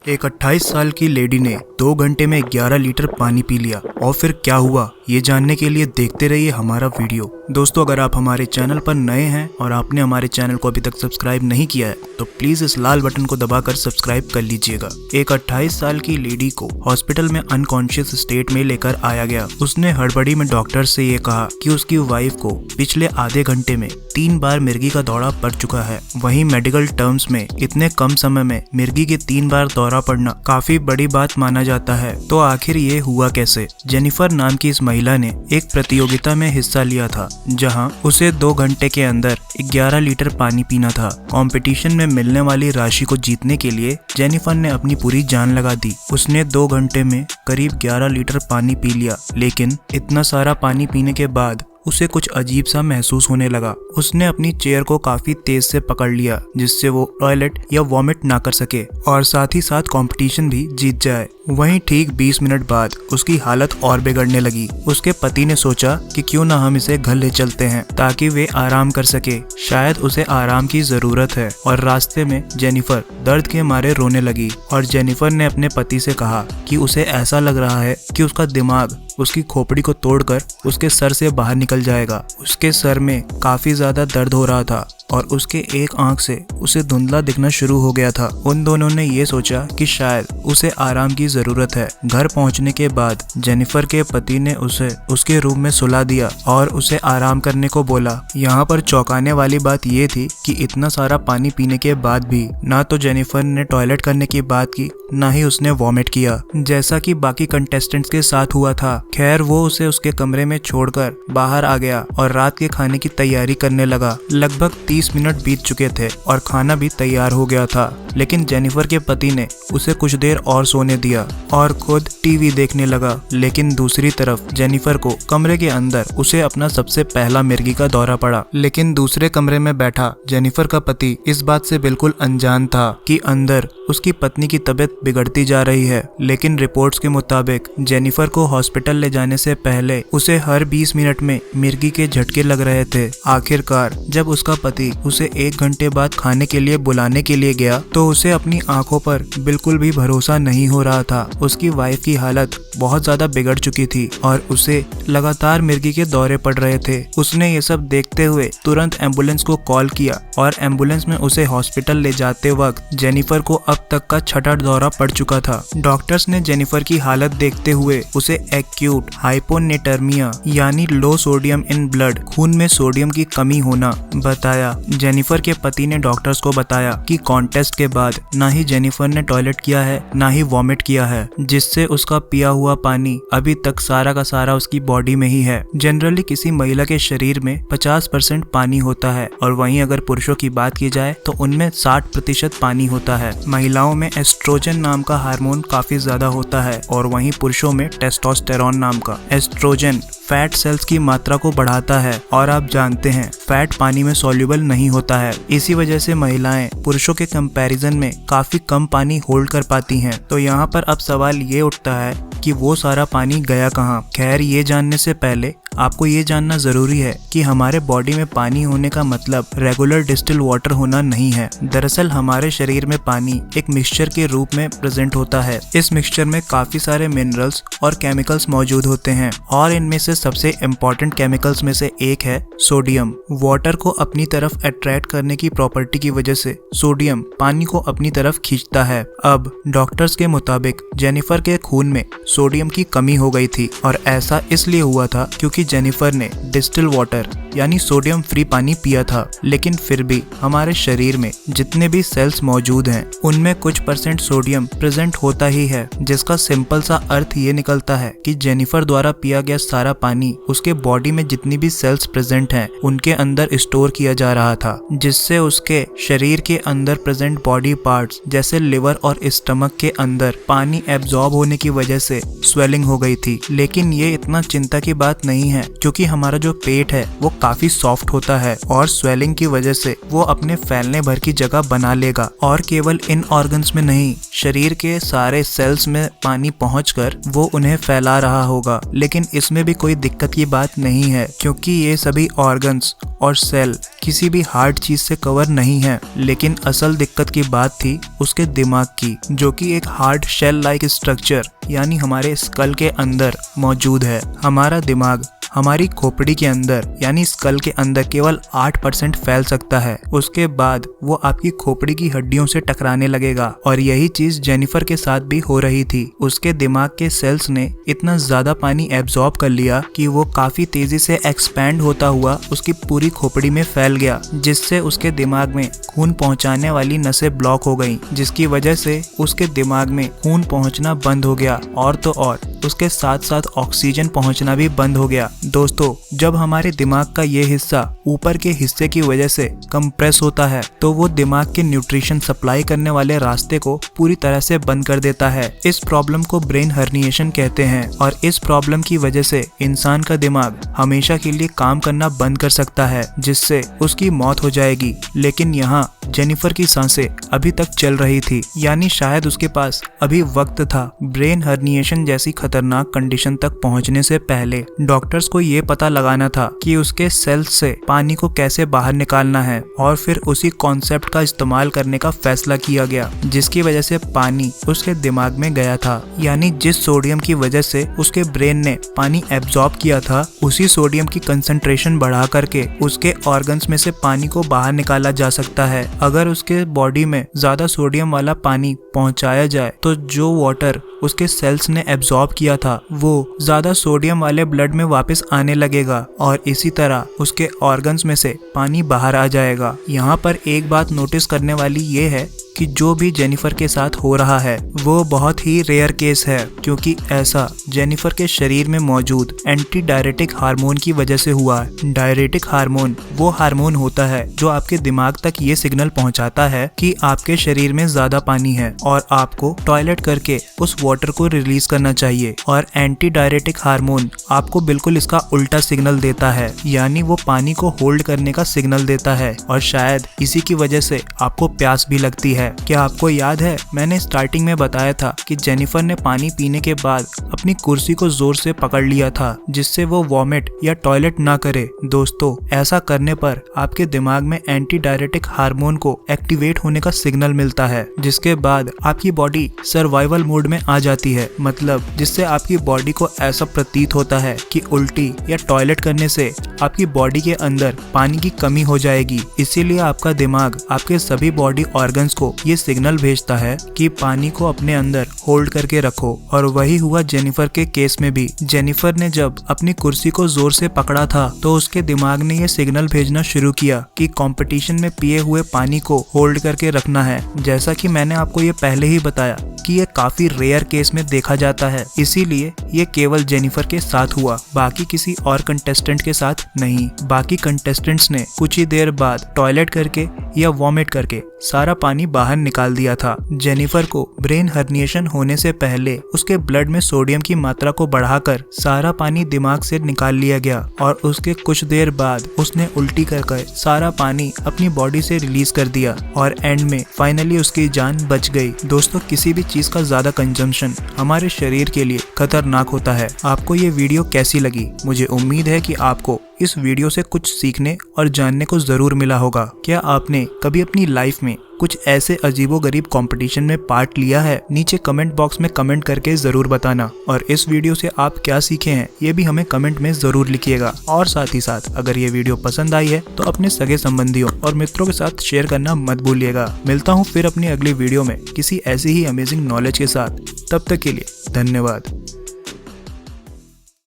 एक 28 साल की लेडी ने 2 घंटे में 11 लीटर पानी पी लिया और फिर क्या हुआ ये जानने के लिए देखते रहिए हमारा वीडियो। दोस्तों, अगर आप हमारे चैनल पर नए हैं और आपने हमारे चैनल को अभी तक सब्सक्राइब नहीं किया है तो प्लीज इस लाल बटन को दबाकर सब्सक्राइब कर लीजिएगा। एक 28 साल की लेडी को हॉस्पिटल में अनकॉन्शियस स्टेट में लेकर आया गया। उसने हड़बड़ी में डॉक्टर से ये कहा कि उसकी वाइफ को पिछले आधे घंटे में 3 बार मिर्गी का दौरा पड़ चुका है। वहीं मेडिकल टर्म्स में इतने कम समय में मिर्गी के 3 बार दौरा पड़ना काफी बड़ी बात माना जाता है। तो आखिर ये हुआ कैसे? जेनिफर नाम की इस महिला ने एक प्रतियोगिता में हिस्सा लिया था जहां उसे 2 घंटे के अंदर 11 लीटर पानी पीना था। कंपटीशन में मिलने वाली राशि को जीतने के लिए जेनिफर ने अपनी पूरी जान लगा दी। उसने 2 घंटे में करीब 11 लीटर पानी पी लिया, लेकिन इतना सारा पानी पीने के बाद उसे कुछ अजीब सा महसूस होने लगा। उसने अपनी चेयर को काफी तेज से पकड़ लिया जिससे वो टॉयलेट या वॉमिट ना कर सके और साथ ही साथ कंपटीशन भी जीत जाए। वहीं ठीक 20 मिनट बाद उसकी हालत और बिगड़ने लगी। उसके पति ने सोचा कि क्यों ना हम इसे घर ले चलते हैं ताकि वे आराम कर सके, शायद उसे आराम की जरूरत है। और रास्ते में जेनिफर दर्द के मारे रोने लगी और जेनिफर ने अपने पति से कहा कि उसे ऐसा लग रहा है कि उसका दिमाग उसकी खोपड़ी को तोड़कर उसके सर से बाहर निकल जाएगा। उसके सर में काफी ज्यादा दर्द हो रहा था और उसके एक आंख से उसे धुंधला दिखना शुरू हो गया था। उन दोनों ने ये सोचा कि शायद उसे आराम की जरूरत है। घर पहुंचने के बाद जेनिफर के पति ने उसे उसके रूम में सुला दिया और उसे आराम करने को बोला। यहाँ पर चौंकाने वाली बात ये थी कि इतना सारा पानी पीने के बाद भी ना तो जेनिफर ने टॉयलेट करने की बात की, ना ही उसने वॉमिट किया जैसा कि बाकी कंटेस्टेंट्स के साथ हुआ था। खैर, वो उसे उसके कमरे में छोड़कर बाहर आ गया और रात के खाने की तैयारी करने लगा। लगभग 30 मिनट बीत चुके थे और खाना भी तैयार हो गया था, लेकिन जेनिफर के पति ने उसे कुछ देर और सोने दिया और खुद टीवी देखने लगा। लेकिन दूसरी तरफ जेनिफर को कमरे के अंदर उसे अपना सबसे पहला मिर्गी का दौरा पड़ा। लेकिन दूसरे कमरे में बैठा जेनिफर का पति इस बात से बिल्कुल अनजान था कि अंदर उसकी पत्नी की तबीयत बिगड़ती जा रही है। लेकिन रिपोर्ट्स के मुताबिक जेनिफर को हॉस्पिटल ले जाने से पहले उसे हर 20 मिनट में मिर्गी के झटके लग रहे थे। आखिरकार जब उसका पति उसे 1 घंटे बाद खाने के लिए बुलाने के लिए गया तो उसे अपनी आंखों पर बिल्कुल भी भरोसा नहीं हो रहा था। उसकी वाइफ की हालत बहुत ज्यादा बिगड़ चुकी थी और उसे लगातार मिर्गी के दौरे पड़ रहे थे। उसने ये सब देखते हुए तुरंत एम्बुलेंस को कॉल किया और एम्बुलेंस में उसे हॉस्पिटल ले जाते वक्त जेनिफर को अब तक का 6ठा दौरा पड़ चुका था। डॉक्टर्स ने जेनिफर की हालत देखते हुए उसे एक्यूट हाइपोनेटर्मिया यानी लो सोडियम इन ब्लड, खून में सोडियम की कमी होना बताया। जेनिफर के पति ने डॉक्टर्स को बताया कि कॉन्टेस्ट के बाद ना ही जेनिफर ने टॉयलेट किया है ना ही वॉमिट किया है, जिससे उसका पिया हुआ पानी अभी तक सारा का सारा उसकी बॉडी में ही है। जनरली किसी महिला के शरीर में 50% पानी होता है और वहीं अगर पुरुषों की बात की जाए तो उनमें 60% पानी होता है। महिलाओं में एस्ट्रोजन नाम का हार्मोन काफी ज्यादा होता है और वहीं पुरुषों में टेस्टोस्टेरोन नाम का। एस्ट्रोजन फैट सेल्स की मात्रा को बढ़ाता है और आप जानते हैं फैट पानी में सॉल्युबल नहीं होता है। इसी वजह से महिलाएं पुरुषों के कंपैरिजन में काफी कम पानी होल्ड कर पाती हैं। तो यहाँ पर अब सवाल ये उठता है कि वो सारा पानी गया कहाँ? खैर, ये जानने से पहले आपको ये जानना जरूरी है कि हमारे बॉडी में पानी होने का मतलब रेगुलर डिस्टिल वाटर होना नहीं है। दरअसल हमारे शरीर में पानी एक मिक्सचर के रूप में प्रेजेंट होता है। इस मिक्सचर में काफी सारे मिनरल्स और केमिकल्स मौजूद होते हैं और इनमें से सबसे इम्पोर्टेंट केमिकल्स में से एक है सोडियम। वाटर को अपनी तरफ अट्रैक्ट करने की प्रॉपर्टी की वजह से सोडियम पानी को अपनी तरफ खींचता है। अब डॉक्टर्स के मुताबिक जेनिफर के खून में सोडियम की कमी हो गई थी और ऐसा इसलिए हुआ था क्योंकि जेनिफर ने डिस्टिल वाटर यानी सोडियम फ्री पानी पिया था। लेकिन फिर भी हमारे शरीर में जितने भी सेल्स मौजूद हैं उनमें कुछ परसेंट सोडियम प्रेजेंट होता ही है, जिसका सिंपल सा अर्थ ये निकलता है कि जेनिफर द्वारा पिया गया सारा पानी उसके बॉडी में जितनी भी सेल्स प्रेजेंट हैं उनके अंदर स्टोर किया जा रहा था, जिससे उसके शरीर के अंदर प्रेजेंट बॉडी पार्ट्स जैसे लिवर और स्टमक के अंदर पानी एब्जॉर्ब होने की वजह से स्वेलिंग हो गई थी। लेकिन ये इतना चिंता की बात नहीं है क्योंकि हमारा जो पेट है वो काफी सॉफ्ट होता है और स्वेलिंग की वजह से वो अपने फैलने भर की जगह बना लेगा और केवल इन ऑर्गन्स में नहीं, शरीर के सारे सेल्स में पानी पहुंचकर वो उन्हें फैला रहा होगा। लेकिन इसमें भी कोई दिक्कत की बात नहीं है, क्योंकि ये सभी ऑर्गन्स और सेल किसी भी हार्ड चीज से कवर नहीं है। लेकिन असल दिक्कत की बात थी उसके दिमाग की, जो कि एक हार्ड शेल लाइक स्ट्रक्चर यानी हमारे स्कल के अंदर मौजूद है। हमारा दिमाग हमारी खोपड़ी के अंदर यानी स्कल के अंदर केवल 8% फैल सकता है। उसके बाद वो आपकी खोपड़ी की हड्डियों से टकराने लगेगा और यही चीज जेनिफर के साथ भी हो रही थी। उसके दिमाग के सेल्स ने इतना ज्यादा पानी एब्जॉर्ब कर लिया कि वो काफी तेजी से एक्सपैंड होता हुआ उसकी पूरी खोपड़ी में फैल गया, जिससे उसके दिमाग में खून पहुंचाने वाली नसें ब्लॉक हो गईं, जिसकी वजह से उसके दिमाग में खून पहुंचना बंद हो गया और तो और उसके साथ साथ ऑक्सीजन पहुंचना भी बंद हो गया। दोस्तों, जब हमारे दिमाग का ये हिस्सा ऊपर के हिस्से की वजह से कंप्रेस होता है तो वो दिमाग के न्यूट्रिशन सप्लाई करने वाले रास्ते को पूरी तरह से बंद कर देता है। इस प्रॉब्लम को ब्रेन हर्निएशन कहते हैं और इस प्रॉब्लम की वजह से इंसान का दिमाग हमेशा के लिए काम करना बंद कर सकता है, जिससे उसकी मौत हो जाएगी। लेकिन यहाँ जेनिफर की सांसें अभी तक चल रही थी, यानी शायद उसके पास अभी वक्त था। ब्रेन हर्निएशन जैसी खतरनाक कंडीशन तक पहुंचने से पहले डॉक्टर्स को ये पता लगाना था कि उसके सेल्स से पानी को कैसे बाहर निकालना है और फिर उसी कॉन्सेप्ट का इस्तेमाल करने का फैसला किया गया, जिसकी वजह से पानी उसके दिमाग में गया था। यानी जिस सोडियम की वजह से उसके ब्रेन ने पानी एब्जॉर्ब किया था, उसी सोडियम की कंसंट्रेशन बढ़ा करके उसके ऑर्गन्स में से पानी को बाहर निकाला जा सकता है। अगर उसके बॉडी में ज्यादा सोडियम वाला पानी पहुंचाया जाए तो जो वाटर उसके सेल्स ने एब्जॉर्ब किया था वो ज्यादा सोडियम वाले ब्लड में वापस आने लगेगा और इसी तरह उसके ऑर्गन्स में से पानी बाहर आ जाएगा। यहाँ पर एक बात नोटिस करने वाली ये है कि जो भी जेनिफर के साथ हो रहा है वो बहुत ही रेयर केस है, क्योंकि ऐसा जेनिफर के शरीर में मौजूद एंटी डायरेटिक हार्मोन की वजह से हुआ है। डायरेटिक हार्मोन वो हार्मोन होता है जो आपके दिमाग तक ये सिग्नल पहुंचाता है कि आपके शरीर में ज्यादा पानी है और आपको टॉयलेट करके उस वाटर को रिलीज करना चाहिए। और एंटी डायरेटिक हार्मोन आपको बिल्कुल इसका उल्टा सिग्नल देता है, यानी वो पानी को होल्ड करने का सिग्नल देता है और शायद इसी की वजह से आपको प्यास भी लगती है। क्या आपको याद है मैंने स्टार्टिंग में बताया था कि जेनिफर ने पानी पीने के बाद अपनी कुर्सी को जोर से पकड़ लिया था जिससे वो वॉमिट या टॉयलेट ना करे। दोस्तों, ऐसा करने पर आपके दिमाग में एंटी डायरेटिक हार्मोन को एक्टिवेट होने का सिग्नल मिलता है, जिसके बाद आपकी बॉडी सर्वाइवल मोड में आ जाती है। मतलब जिससे आपकी बॉडी को ऐसा प्रतीत होता है कि उल्टी या टॉयलेट करने से आपकी बॉडी के अंदर पानी की कमी हो जाएगी। इसीलिए आपका दिमाग आपके सभी बॉडी ऑर्गन्स को ये सिग्नल भेजता है कि पानी को अपने अंदर होल्ड करके रखो। और वही हुआ जेनिफर के केस में भी। जेनिफर ने जब अपनी कुर्सी को जोर से पकड़ा था तो उसके दिमाग ने ये सिग्नल भेजना शुरू किया कि कंपटीशन में पिए हुए पानी को होल्ड करके रखना है। जैसा कि मैंने आपको ये पहले ही बताया कि ये काफी रेयर केस में देखा जाता है, इसीलिए ये केवल जेनिफर के साथ हुआ, बाकी किसी और कंटेस्टेंट के साथ नहीं। बाकी कंटेस्टेंट्स ने कुछ ही देर बाद टॉयलेट करके या वॉमिट करके सारा पानी बाहर निकाल दिया था। जेनिफर को ब्रेन हर्निएशन होने से पहले उसके ब्लड में सोडियम की मात्रा को बढ़ाकर सारा पानी दिमाग से निकाल लिया गया और उसके कुछ देर बाद उसने उल्टी कर सारा पानी अपनी बॉडी से रिलीज कर दिया और एंड में फाइनली उसकी जान बच गई। दोस्तों, किसी भी चीज का ज्यादा कंजम्पशन हमारे शरीर के लिए खतरनाक होता है। आपको ये वीडियो कैसी लगी? मुझे उम्मीद है कि आपको इस वीडियो से कुछ सीखने और जानने को जरूर मिला होगा। क्या आपने कभी अपनी लाइफ में कुछ ऐसे अजीबोगरीब कंपटीशन में पार्ट लिया है? नीचे कमेंट बॉक्स में कमेंट करके जरूर बताना। और इस वीडियो से आप क्या सीखे हैं ये भी हमें कमेंट में जरूर लिखिएगा। और साथ ही साथ अगर ये वीडियो पसंद आई है तो अपने सगे संबंधियों और मित्रों के साथ शेयर करना मत भूलिएगा। मिलता हूँ फिर अपनी अगली वीडियो में किसी ऐसी ही अमेजिंग नॉलेज के साथ। तब तक के लिए धन्यवाद।